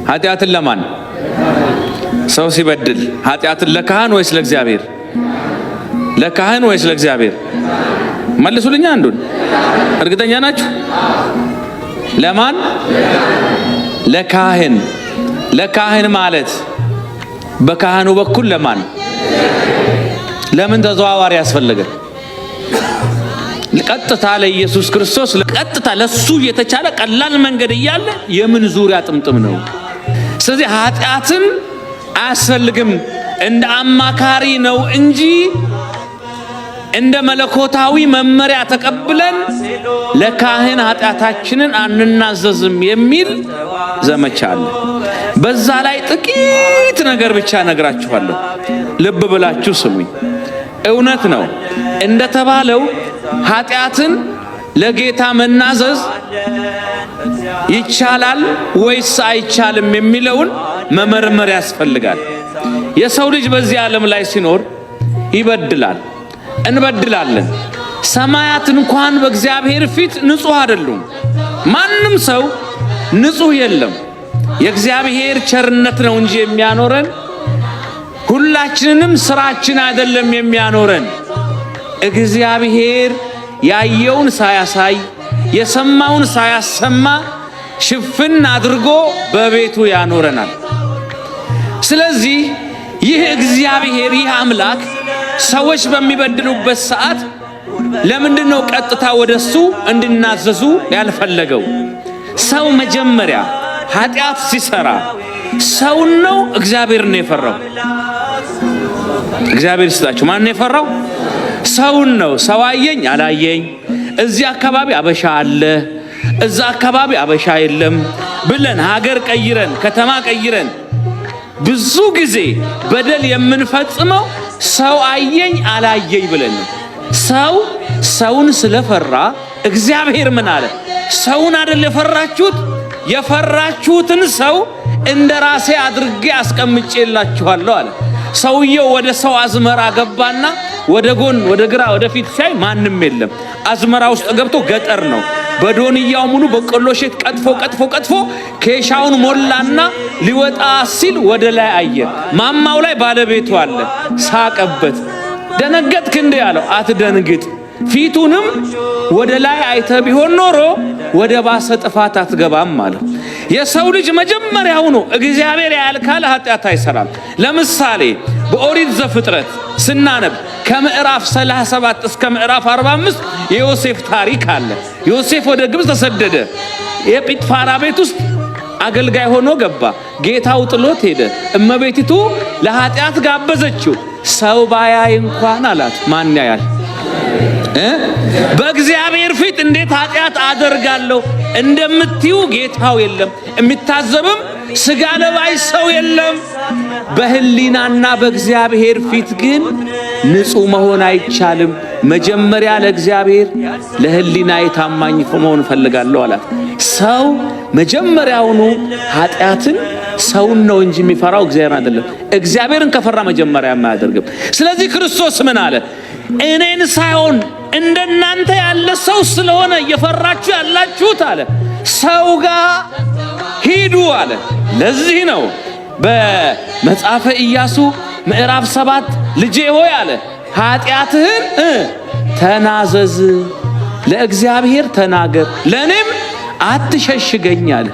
ኃጢአትን ለማን? ሰው ሲበድል ኃጢአትን ለካህን ወይስ ለእግዚአብሔር? ለካህን ወይስ ለእግዚአብሔር? መልሱልኛ አንዱን። እርግጠኛ ናችሁ? ለማን? ለካህን። ለካህን ማለት በካህኑ በኩል ለማን? ለምን ተዘዋዋሪ ያስፈልገ? ቀጥታ ለኢየሱስ ክርስቶስ ቀጥታ ለሱ የተቻለ ቀላል መንገድ እያለ የምን ዙሪያ ጥምጥም ነው? ስለዚህ ኃጢአትን አያስፈልግም፣ እንደ አማካሪ ነው እንጂ እንደ መለኮታዊ መመሪያ ተቀብለን ለካህን ኃጢአታችንን አንናዘዝም የሚል ዘመቻ አለ። በዛ ላይ ጥቂት ነገር ብቻ ነግራችኋለሁ፣ ልብ ብላችሁ ስሙኝ። እውነት ነው እንደተባለው ኃጢአትን ለጌታ መናዘዝ ይቻላል ወይስ አይቻልም የሚለውን መመርመር ያስፈልጋል። የሰው ልጅ በዚህ ዓለም ላይ ሲኖር ይበድላል፣ እንበድላለን። ሰማያት እንኳን በእግዚአብሔር ፊት ንጹህ አይደሉም። ማንም ሰው ንጹህ የለም። የእግዚአብሔር ቸርነት ነው እንጂ የሚያኖረን፣ ሁላችንንም ስራችን አይደለም የሚያኖረን። እግዚአብሔር ያየውን ሳያሳይ የሰማውን ሳያሰማ ሽፍን አድርጎ በቤቱ ያኖረናል። ስለዚህ ይህ እግዚአብሔር ይህ አምላክ ሰዎች በሚበድሉበት ሰዓት ለምንድነው ቀጥታ ወደሱ እንድናዘዙ ያልፈለገው? ሰው መጀመሪያ ኃጢአት ሲሰራ ሰውን ነው እግዚአብሔር ነው የፈራው? እግዚአብሔር ይስጣችሁ። ማን ነው የፈራው? ሰውን ነው። ሰው አየኝ አላየኝ፣ እዚህ አካባቢ አበሻ አለ፣ እዛ አካባቢ አበሻ የለም ብለን ሀገር ቀይረን ከተማ ቀይረን ብዙ ጊዜ በደል የምንፈጽመው ሰው አየኝ አላየኝ ብለን ነው። ሰው ሰውን ስለፈራ እግዚአብሔር ምን አለ? ሰውን አይደል የፈራችሁት? የፈራችሁትን ሰው እንደራሴ አድርጌ አስቀምጬላችኋለሁ አለ። ሰውየው ወደ ሰው አዝመራ ገባና ወደ ጎን ወደ ግራ ወደ ፊት ሲያይ ማንም የለም። አዝመራ ውስጥ ገብቶ ገጠር ነው። በዶንያው ሙሉ በቆሎ ሼት ቀጥፎ ኬሻውን ሞላና ሊወጣ ሲል ወደ ላይ አየ። ማማው ላይ ባለቤቱ አለ። ሳቀበት። ደነገጥክ እንዴ አለው። አትደንግጥ፣ ፊቱንም ወደ ላይ አይተ ቢሆን ኖሮ ወደ ባሰ ጥፋት አትገባም ማለት። የሰው ልጅ መጀመሪያው ነው እግዚአብሔር ያልካለ ኃጢአት አይሰራም። ለምሳሌ በኦሪት ዘፍጥረት ስናነብ ከምዕራፍ 37 እስከ ምዕራፍ 45 የዮሴፍ ታሪክ አለ። ዮሴፍ ወደ ግብጽ ተሰደደ። የጲጥፋራ ቤት ውስጥ አገልጋይ ሆኖ ገባ። ጌታው ጥሎት ሄደ። እመቤቲቱ ለኃጢአት ጋበዘችው። ሰው ባያይ እንኳን አላት። ማን ያያል? በእግዚአብሔር ፊት እንዴት ኃጢአት አደርጋለሁ እንደምትዩ ጌታው የለም፣ የሚታዘብም ስጋ ለባሽ ሰው የለም። በህሊናና በእግዚአብሔር ፊት ግን ንጹህ መሆን አይቻልም። መጀመሪያ ለእግዚአብሔር ለህሊና የታማኝ መሆን ፈልጋለሁ አላት። ሰው መጀመሪያውኑ ኃጢአትን ሰውን ነው እንጂ የሚፈራው እግዚአብሔር አይደለም። እግዚአብሔርን ከፈራ መጀመሪያ የማያደርግም። ስለዚህ ክርስቶስ ምን አለ? እኔን ሳይሆን እንደናንተ ያለ ሰው ስለሆነ እየፈራችሁ ያላችሁት አለ ሰው ጋር ሂዱ አለ። ለዚህ ነው በመጽሐፈ ኢያሱ ምዕራፍ 7 ልጄ ሆይ አለ ኃጢአትህን ተናዘዝ፣ ለእግዚአብሔር ተናገር፣ ለኔም አትሸሽገኝ አለ።